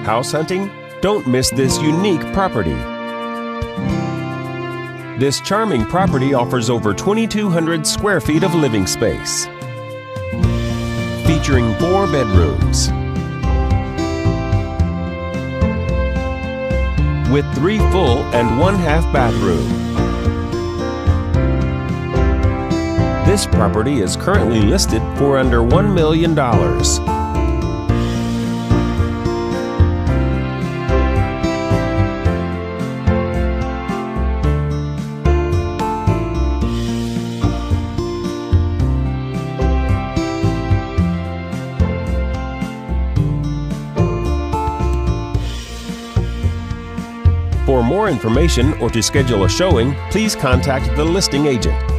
House hunting? Don't miss this unique property. This charming property offers over 2,200 square feet of living space, featuring 4 bedrooms with 3 full and 1 half bathroom. This property is currently listed for under $1 million. For more information or to schedule a showing, please contact the listing agent.